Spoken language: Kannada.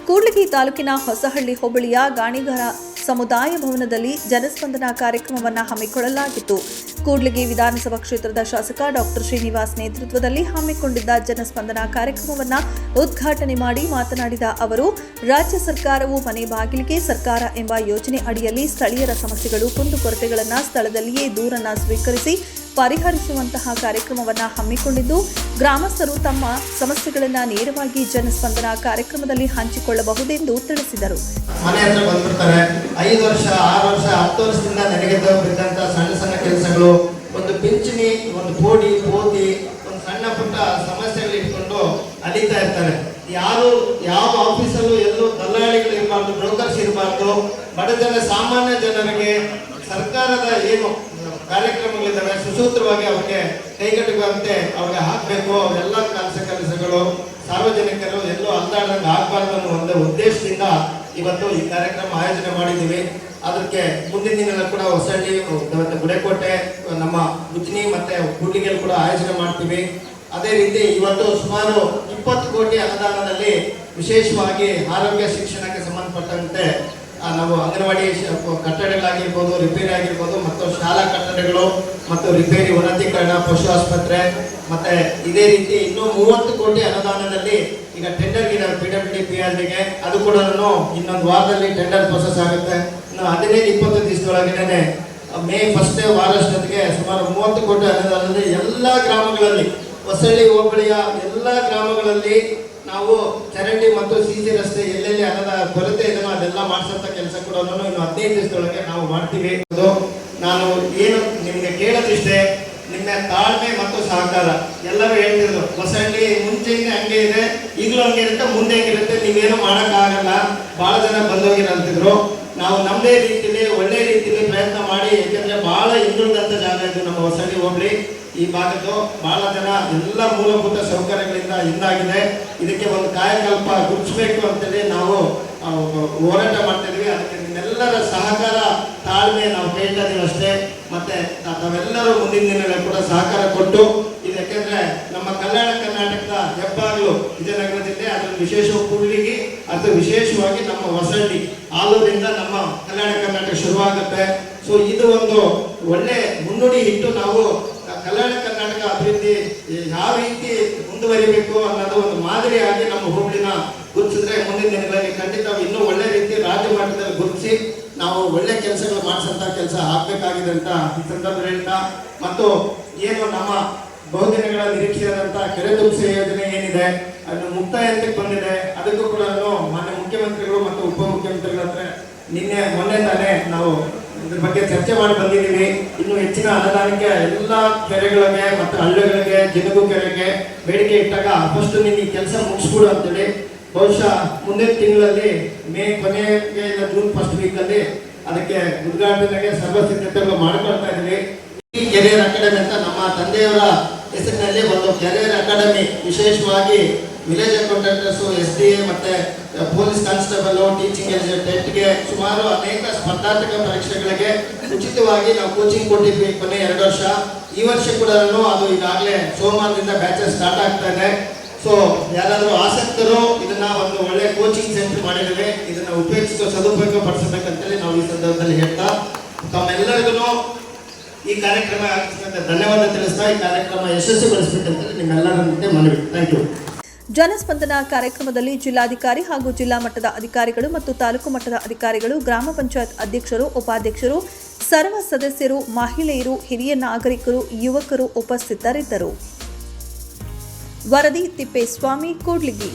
ಕೂಡ್ಲಿಗಿ ತಾಲೂಕಿನ ಹೊಸಹಳ್ಳಿ ಹೋಬಳಿಯ ಗಾಣಿಗಾರ ಸಮುದಾಯ ಭವನದಲ್ಲಿ ಜನಸ್ಪಂದನ ಕಾರ್ಯಕ್ರಮವನ್ನು ಹಮ್ಮಿಕೊಳ್ಳಲಾಗಿತ್ತು. ಕೂಡ್ಲಿಗಿ ವಿಧಾನಸಭಾ ಕ್ಷೇತ್ರದ ಶಾಸಕ ಡಾಕ್ಟರ್ ಶ್ರೀನಿವಾಸ್ ನೇತೃತ್ವದಲ್ಲಿ ಹಮ್ಮಿಕೊಂಡಿದ್ದ ಜನಸ್ಪಂದನ ಕಾರ್ಯಕ್ರಮವನ್ನು ಉದ್ಘಾಟನೆ ಮಾಡಿ ಮಾತನಾಡಿದ ಅವರು, ರಾಜ್ಯ ಸರ್ಕಾರವು ಮನೆ ಬಾಗಿಲಿಗೆ ಸರ್ಕಾರ ಎಂಬ ಯೋಜನೆ ಅಡಿಯಲ್ಲಿ ಸ್ಥಳೀಯರ ಸಮಸ್ಯೆಗಳು ಕುಂದುಕೊರತೆಗಳನ್ನು ಸ್ಥಳದಲ್ಲಿಯೇ ದೂರನ್ನು ಸ್ವೀಕರಿಸಿ ಪರಿಹರಿಸುವಂತಹ ಕಾರ್ಯಕ್ರಮವನ್ನು ಹಮ್ಮಿಕೊಂಡಿದ್ದು, ಗ್ರಾಮಸ್ಥರು ತಮ್ಮ ಸಮಸ್ಯೆಗಳನ್ನು ನೇರವಾಗಿ ಜನಸ್ಪಂದನ ಕಾರ್ಯಕ್ರಮದಲ್ಲಿ ಹಂಚಿಕೊಳ್ಳಬಹುದೆಂದು ತಿಳಿಸಿದರು. ಮನೆ ಹತ್ರ ಬಂದ್ಬಿಡ್ತಾರೆ. 5 ವರ್ಷ 6 ವರ್ಷ 10 ವರ್ಷದಿಂದ ನೆನೆಗೆದ್ದಂತ ಸಣ್ಣ ಸಣ್ಣ ಕೆಲಸಗಳು, ಒಂದು ಪಿಂಚಣಿ, ಒಂದು ಪೋಡಿ ಪೋತಿ, ಒಂದು ಸಣ್ಣ ಪುಟ್ಟ ಸಮಸ್ಯೆಗಳು ಇಟ್ಕೊಂಡು ಅಲಿತಾ ಇರ್ತಾರೆ. ಯಾರು ಯಾವ ಆಫೀಸಲ್ಲೂ ಎಲ್ಲೂ ದಲ್ಲಾಳಿಗಳು ಇರಬಾರ್ದು, ಬ್ರೋಕರ್ಸ್ ಇರಬಾರ್ದು. ಬಡ ಜನ ಸಾಮಾನ್ಯ ಜನರಿಗೆ ಸರ್ಕಾರದ ಏನು ಕಾರ್ಯಕ್ರಮಗಳಿದ್ದಾವೆ ಸುಸೂತ್ರವಾಗಿ ಅವ್ರಿಗೆ ಕೈಗೆಟುಕುವಂತೆ ಅವ್ರಿಗೆ ಹಾಕಬೇಕು. ಅವೆಲ್ಲ ಕೆಲಸಗಳು ಸಾರ್ವಜನಿಕರು ಎಲ್ಲೂ ಅಲ್ಲಾಡಂಗೆ ಆಗಬಾರ್ದು ಅನ್ನೋ ಒಂದು ಉದ್ದೇಶದಿಂದ ಇವತ್ತು ಈ ಕಾರ್ಯಕ್ರಮ ಆಯೋಜನೆ ಮಾಡಿದ್ದೀವಿ. ಅದಕ್ಕೆ ಮುಂದಿನ ದಿನ ಕೂಡ ಹೊಸಳ್ಳಿ, ಗುಡೇಕೋಟೆ, ನಮ್ಮ ಉಜ್ನಿ ಮತ್ತೆ ಕೂಡ್ಲಿಗಿಯಲ್ಲಿ ಕೂಡ ಆಯೋಜನೆ ಮಾಡ್ತೀವಿ. ಅದೇ ರೀತಿ ಇವತ್ತು ಸುಮಾರು 20 ಕೋಟಿ ಅನುದಾನದಲ್ಲಿ ವಿಶೇಷವಾಗಿ ಆರೋಗ್ಯ ಶಿಕ್ಷಣಕ್ಕೆ ಸಂಬಂಧಪಟ್ಟಂತೆ ನಾವು ಅಂಗನವಾಡಿ ಕಟ್ಟಡಗಳಾಗಿರ್ಬೋದು, ರಿಪೇರಿ ಆಗಿರ್ಬೋದು, ಮತ್ತು ಶಾಲಾ ಕಟ್ಟಡಗಳು ಮತ್ತು ರಿಪೇರಿ, ಉನ್ನತೀಕರಣ, ಪಶು ಆಸ್ಪತ್ರೆ, ಮತ್ತೆ ಇದೇ ರೀತಿ ಇನ್ನೂ 30 ಕೋಟಿ ಅನುದಾನದಲ್ಲಿ ಈಗ ಟೆಂಡರ್ PWD PRDಗೆ ಅದು ಕೂಡ ಇನ್ನೊಂದು ವಾರದಲ್ಲಿ ಟೆಂಡರ್ ಪ್ರೊಸೆಸ್ ಆಗುತ್ತೆ. ಇನ್ನು 15-20 ದಿವಸದೊಳಗೇನೆ ಮೇ 1ನೇ ವಾರಷ್ಟೊತ್ತಿಗೆ ಸುಮಾರು 30 ಕೋಟಿ ಅನುದಾನದಲ್ಲಿ ಎಲ್ಲ ಗ್ರಾಮಗಳಲ್ಲಿ, ಹೊಸಳ್ಳಿ ಹೋಬಳಿಯ ಎಲ್ಲ ಗ್ರಾಮಗಳಲ್ಲಿ ನಾವು ಚರಂಡಿ ಮತ್ತು ಸಿಸಿ ರಸ್ತೆ ಎಲ್ಲೆಲ್ಲಿ ಹಣದ ಕೊರತೆ ಇದೆಯೋ ಅದೆಲ್ಲ ಮಾಡಿಸಂತ ಕೆಲಸ ಕೂಡ ಇನ್ನು 15 ದಿವಸದೊಳಗೆ ನಾವು ಮಾಡ್ತೀವಿ. ನಾನು ಏನು ನಿಮಗೆ ಕೇಳೋದಿಷ್ಟೇ, ನಿಮ್ಮ ತಾಳ್ಮೆ ಮತ್ತು ಸಹಕಾರ. ಎಲ್ಲರೂ ಹೇಳ್ತಿದ್ರು ಹೊಸಳ್ಳಿ ಮುಂಚೆಯಿಂದ ಹಂಗೆ ಇದೆ, ಈಗಲೂ ಹಂಗೆ ಇರುತ್ತೆ, ಮುಂದೆ ಹೆಂಗಿರುತ್ತೆ, ನೀವೇನು ಮಾಡೋಕ್ಕಾಗಲ್ಲ, ಭಾಳ ಜನ ಬಂದೋಗಿರಂತಿದ್ರು. ನಾವು ನಮ್ಮದೇ ರೀತಿಯಲ್ಲಿ ಒಳ್ಳೆ ರೀತಿಯಲ್ಲಿ ಪ್ರಯತ್ನ ಮಾಡಿ, ಯಾಕೆಂದ್ರೆ ಬಹಳ ಹಿಂದುಳಿದಂಥ ಜಾಗ ಇದು ನಮ್ಮ ಹೊಸಳ್ಳಿ ಹೋಬಳಿ. ಈ ಭಾಗದ್ದು ಬಹಳ ಜನ ಎಲ್ಲ ಮೂಲಭೂತ ಸೌಕರ್ಯಗಳಿಂದ ಹಿಂದಾಗಿದೆ. ಇದಕ್ಕೆ ಒಂದು ಕಾಯಕಲ್ಪ ಗುರುತಿಸಬೇಕು ಅಂತೇಳಿ ನಾವು ಹೋರಾಟ ಮಾಡ್ತಾ ಇದ್ವಿ. ಅದಕ್ಕೆ ನಿಮ್ಮೆಲ್ಲರ ಸಹಕಾರ, ತಾಳ್ಮೆ ನಾವು ಕೇಳ್ತಾ ಇದೀವಿ ಅಷ್ಟೇ. ಮತ್ತೆ ನಾವೆಲ್ಲರೂ ಮುಂದಿನ ದಿನಗಳಲ್ಲಿ ಕೂಡ ಸಹಕಾರ ಕೊಟ್ಟು, ಇದು ಯಾಕೆಂದ್ರೆ ನಮ್ಮ ಕಲ್ಯಾಣ ಕರ್ನಾಟಕದ ಹೆಬ್ಬಾಗಿಲು ವಿಜಯನಗರ ಜಿಲ್ಲೆ, ಅದರಲ್ಲಿ ವಿಶೇಷವಾಗಿ ಕೂಡ್ಲಿಗಿ, ಅದು ವಿಶೇಷವಾಗಿ ನಮ್ಮ ಹೊಸಳ್ಳಿ ಆಲೂರಿಂದ ನಮ್ಮ ಕಲ್ಯಾಣ ಕರ್ನಾಟಕ ಶುರುವಾಗುತ್ತೆ. ಸೊ ಇದು ಒಂದು ಒಳ್ಳೆ ಮುನ್ನುಡಿ ಇಟ್ಟು ನಾವು ಕಲ್ಯಾಣ ಕರ್ನಾಟಕ ಅಭಿವೃದ್ಧಿ ಯಾವ ರೀತಿ ಮುಂದುವರಿಬೇಕು ಅನ್ನೋದು ಒಂದು ಮಾದರಿಯಾಗಿ ನಮ್ಮ ಹೋಬಳಿನ ಗುರುತಿಸಿದ್ರೆ ಮುಂದಿನ ದಿನಗಳಲ್ಲಿ ಖಂಡಿತ ಇನ್ನೂ ಒಳ್ಳೆ ರೀತಿ ರಾಜ್ಯ ಮಟ್ಟದಲ್ಲಿ ಗುರುತಿಸಿ ನಾವು ಒಳ್ಳೆ ಕೆಲಸಗಳು ಮಾಡಿಸಂತ ಕೆಲಸ ಆಗ್ಬೇಕಾಗಿದೆ ಅಂತ ಈ ಸಂದರ್ಭದಲ್ಲಿ ಹೇಳ್ತಾ, ಮತ್ತು ಏನು ನಮ್ಮ ಬಹುದಿನಗಳ ನಿರೀಕ್ಷೆಯಾದಂತ ಕೆರೆ ತುಂಬಿಸಿ ಯೋಜನೆ ಏನಿದೆ ಅದು ಮುಕ್ತಾಯ ಹಂತಕ್ಕೆ ಬಂದಿದೆ. ಅದಕ್ಕೂ ಕೂಡ ಮಾನ್ಯ ಮುಖ್ಯಮಂತ್ರಿಗಳು ಮತ್ತು ಉಪಮುಖ್ಯಮಂತ್ರಿಗಳ ಹತ್ರ ಮೊನ್ನೆ ತಾನೇ ನಾವು ಇದ್ರ ಬಗ್ಗೆ ಚರ್ಚೆ ಮಾಡಿ ಬಂದಿದ್ದೀವಿ. ಇನ್ನು ಹೆಚ್ಚಿನ ಅನುದಾನಕ್ಕೆ ಎಲ್ಲ ಕೆರೆಗಳಿಗೆ ಮತ್ತು ಹಳ್ಳಿಗಳಿಗೆ, ಜಿನುಗು ಕೆರೆಗೆ ಬೇಡಿಕೆ ಇಟ್ಟಾಗ ಫಸ್ಟ್ ನೀನು ಈ ಕೆಲಸ ಮುಗಿಸ್ಬಿಡು ಅಂತೇಳಿ ಬಹುಶಃ ಮುಂದಿನ ತಿಂಗಳಲ್ಲಿ ಮೇ ಕೊನೆಗೆ ಇಲ್ಲ ಜೂನ್ ಫಸ್ಟ್ ವೀಕಲ್ಲಿ ಅದಕ್ಕೆ ಉದ್ಘಾಟನೆಗೆ ಸರ್ವ ಸಿದ್ಧತೆಗಳು ಮಾಡ್ಕೊಳ್ತಾ ಇದ್ದೀವಿ. ಈ ಕೆರಿಯರ್ ಅಕಾಡೆಮಿ ಅಂತ ನಮ್ಮ ತಂದೆಯವರ ಹೆಸರಿನಲ್ಲಿ ಒಂದು ಕೆರಿಯರ್ ಅಕಾಡೆಮಿ, ವಿಶೇಷವಾಗಿ ವಿಲೇಜ್ ಅಕೌಂಟೆಂಟ್ಸ್, SDA ಮತ್ತೆ ಪೊಲೀಸ್ ಕಾನ್ಸ್ಟೇಬಲ್, ಟೀಚಿಂಗ್ ಟೆಟ್ಗೆ ಸುಮಾರು ಅನೇಕ ಸ್ಪರ್ಧಾತ್ಮಕ ಪರೀಕ್ಷೆಗಳಿಗೆ ಉಚಿತವಾಗಿ ನಾವು ಕೋಚಿಂಗ್ ಕೊಟ್ಟಿದ್ವಿ ಕೊನೆ 2 ವರ್ಷ. ಈ ವರ್ಷ ಕೂಡ ಅದು ಈಗಾಗಲೇ ಸೋಮವಾರದಿಂದ ಬ್ಯಾಚಸ್ ಸ್ಟಾರ್ಟ್ ಆಗ್ತಾ ಇದೆ. ಸೊ ಯಾರಾದರೂ ಆಸಕ್ತರು ಇದನ್ನ ಒಂದು ಒಳ್ಳೆ ಕೋಚಿಂಗ್ ಸೆಂಟರ್ ಮಾಡಿದ್ದೇವೆ, ಇದನ್ನ ಉಪಯೋಗಿಸೋ ಸದುಪಯೋಗ ಪಡಿಸಬೇಕಂತೇಳಿ ನಾವು ಈ ಸಂದರ್ಭದಲ್ಲಿ ಹೇಳ್ತಾ, ತಮ್ಮೆಲ್ಲರಿಗೂ ಈ ಕಾರ್ಯಕ್ರಮ ಧನ್ಯವಾದ ತಿಳಿಸ್ತಾ ಈ ಕಾರ್ಯಕ್ರಮ ಯಶಸ್ವಿಗೊಳಿಸಬೇಕಂತೇಳಿ ನಿಮ್ಮೆಲ್ಲರ ಮುಂದೆ ಮನವಿ. Thank you. ಜನಸ್ಪಂದನ ಕಾರ್ಯಕ್ರಮದಲ್ಲಿ ಜಿಲ್ಲಾಧಿಕಾರಿ ಹಾಗೂ ಜಿಲ್ಲಾ ಮಟ್ಟದ ಅಧಿಕಾರಿಗಳು ಮತ್ತು ತಾಲೂಕು ಮಟ್ಟದ ಅಧಿಕಾರಿಗಳು, ಗ್ರಾಮ ಪಂಚಾಯತ್ ಅಧ್ಯಕ್ಷರು, ಉಪಾಧ್ಯಕ್ಷರು, ಸರ್ವ ಸದಸ್ಯರು, ಮಹಿಳೆಯರು, ಹಿರಿಯ ನಾಗರಿಕರು, ಯುವಕರು ಉಪಸ್ಥಿತರಿದ್ದರು. ವರದಿ ತಿಪ್ಪೇಸ್ವಾಮಿ, ಕೂಡ್ಲಿಗಿ.